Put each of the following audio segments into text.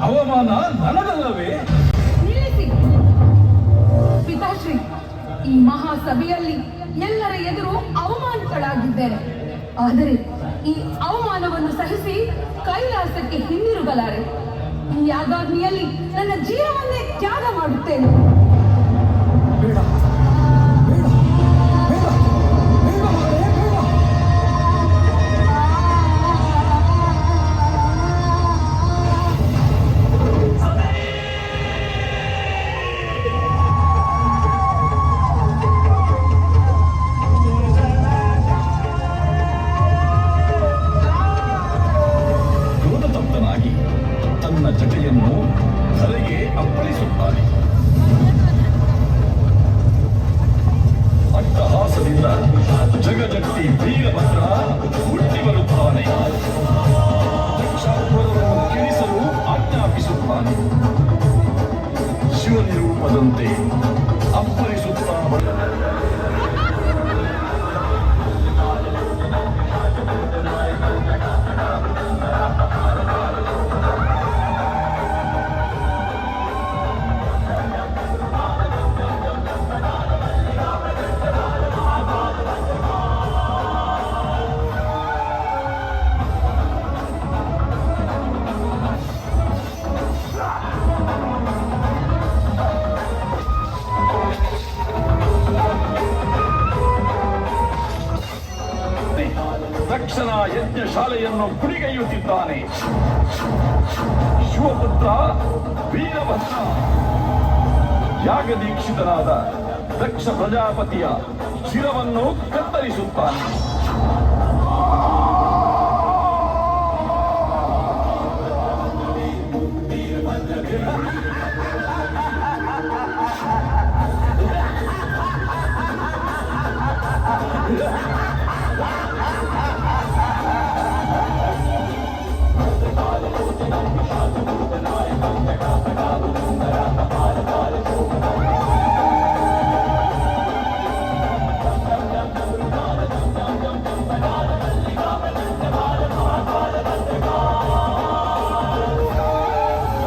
ಅವಮಾನ ನನಗಲ್ಲವೇ? ನಿಲ್ಲಿಸಿ ಪಿತಾಶ್ರೀ. ಈ ಮಹಾಸಭೆಯಲ್ಲಿ ಎಲ್ಲರ ಎದುರು ಅವಮಾನಿತಳಾಗಿದ್ದೇನೆ. ಆದರೆ ಈ ಅವಮಾನವನ್ನು ಸಹಿಸಿ ಕೈಲಾಸಕ್ಕೆ ಹಿಂದಿರುಗಲಾರೆ. ಈ ಯಾಗಾಗ್ನಿಯಲ್ಲಿ ನನ್ನ ಜೀವವನ್ನೇ ತ್ಯಾಗ ಮಾಡುತ್ತೇನೆ. ಬೇಡ, ಬೇಡ, ಬೇಡ, ಬೇಡ ಮಾತೆ, ಬೇಡ. ಕ್ರೋಧತಪ್ತನಾಗಿ ತನ್ನ ಜಟೆಯನ್ನು ಧರೆಗೆ ಅಪ್ಪಳಿಸುತ್ತಾನೆ. ಅಟ್ಟಹಾಸದಿಂದ ಜಗಜಟ್ಟಿ ವೀರಭದ್ರ ಹುಟ್ಟಿ ಬರುತ್ತಾನೆ. ದಕ್ಷಾಪುರವನ್ನು ಕಿರಿಸಲು ಆಜ್ಞಾಪಿಸುತ್ತಾನೆ. ಶಿವನಿರೂಪದಂತೆ ಅಪ್ಪಳಿಸುತ್ತಾ ದಕ್ಷನ ಯಜ್ಞಶಾಲೆಯನ್ನು ಕುಡಿಗೈಯುತ್ತಿದ್ದಾನೆ. ಶಿವಪುತ್ರ ವೀರಭದ್ರ ಯಾಗದೀಕ್ಷಿತನಾದ ದಕ್ಷ ಪ್ರಜಾಪತಿಯ ಶಿರವನ್ನು ಕತ್ತರಿಸುತ್ತಾನೆ.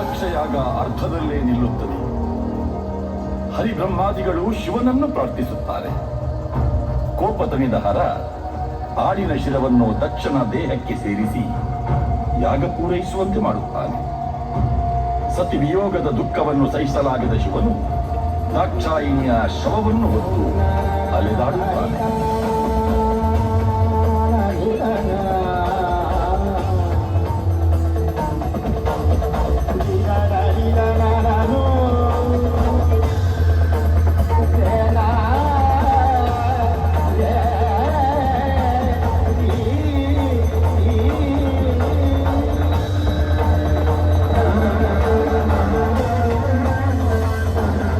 ದಕ್ಷಯಾಗ ಅರ್ಧದಲ್ಲೇ ನಿಲ್ಲುತ್ತದೆ. ಹರಿಬ್ರಹ್ಮಾದಿಗಳು ಶಿವನನ್ನು ಪ್ರಾರ್ಥಿಸುತ್ತಾರೆ. ಕೋಪ ತಣಿದ ಹರ ಆಡಿನ ಶಿರವನ್ನು ದಕ್ಷನ ದೇಹಕ್ಕೆ ಸೇರಿಸಿ ಯಾಗ ಪೂರೈಸುವಂತೆ ಮಾಡುತ್ತಾನೆ. ಸತಿ ವಿಯೋಗದ ದುಃಖವನ್ನು ಸಹಿಸಲಾಗದ ಶಿವನು ದಾಕ್ಷಾಯಿಣಿಯ ಶವವನ್ನು ಹೊತ್ತು ಅಲೆದಾಡುತ್ತಾನೆ.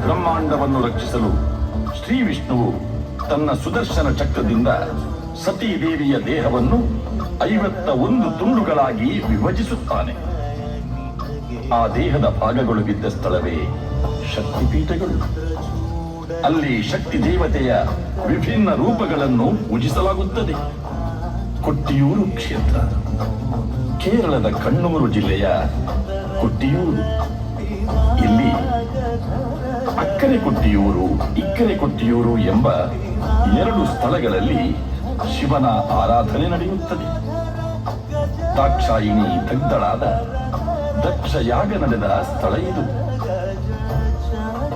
ಬ್ರಹ್ಮಾಂಡವನ್ನು ರಕ್ಷಿಸಲು ಶ್ರೀ ವಿಷ್ಣುವು ತನ್ನ ಸುದರ್ಶನ ಚಕ್ರದಿಂದ ಸತೀದೇವಿಯ ದೇಹವನ್ನು 51 ತುಂಡುಗಳಾಗಿ ವಿಭಜಿಸುತ್ತಾನೆ. ಆ ದೇಹದ ಭಾಗಗಳು ಬಿದ್ದ ಸ್ಥಳವೇ ಶಕ್ತಿಪೀಠಗಳು. ಅಲ್ಲಿ ಶಕ್ತಿ ದೇವತೆಯ ವಿಭಿನ್ನ ರೂಪಗಳನ್ನು ಪೂಜಿಸಲಾಗುತ್ತದೆ. ಕೊಟ್ಟಿಯೂರು ಕ್ಷೇತ್ರ ಕೇರಳದ ಕಣ್ಣೂರು ಜಿಲ್ಲೆಯ ಕೊಟ್ಟಿಯೂರು. ಇಲ್ಲಿ ಅಕ್ಕರೆ ಕೊಟ್ಟಿಯೂರು, ಇಕ್ಕರೆ ಕೊಟ್ಟಿಯೂರು ಎಂಬ 2 ಸ್ಥಳಗಳಲ್ಲಿ ಶಿವನ ಆರಾಧನೆ ನಡೆಯುತ್ತದೆ. ದಾಕ್ಷಾಯಿಣಿ ದಗ್ಧಳಾದ ದಕ್ಷ ಯಾಗ ನಡೆದ ಸ್ಥಳ ಇದು.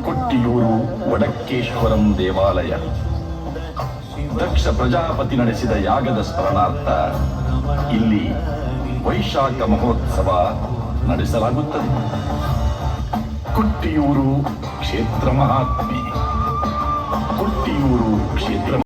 ಕೊಟ್ಟಿಯೂರು ವಡಕ್ಕೇಶ್ವರಂ ದೇವಾಲಯ. ದಕ್ಷ ಪ್ರಜಾಪತಿ ನಡೆಸಿದ ಯಾಗದ ಸ್ಮರಣಾರ್ಥ ಇಲ್ಲಿ ವೈಶಾಖ ಮಹೋತ್ಸವ ನಡೆಸಲಾಗುತ್ತದೆ. ಕೊಟ್ಟಿಯೂರು ಕ್ಷೇತ್ರ ಮಹಾತ್ಮೆ. ಕೊಟ್ಟಿಯೂರು ಕ್ಷೇತ್ರ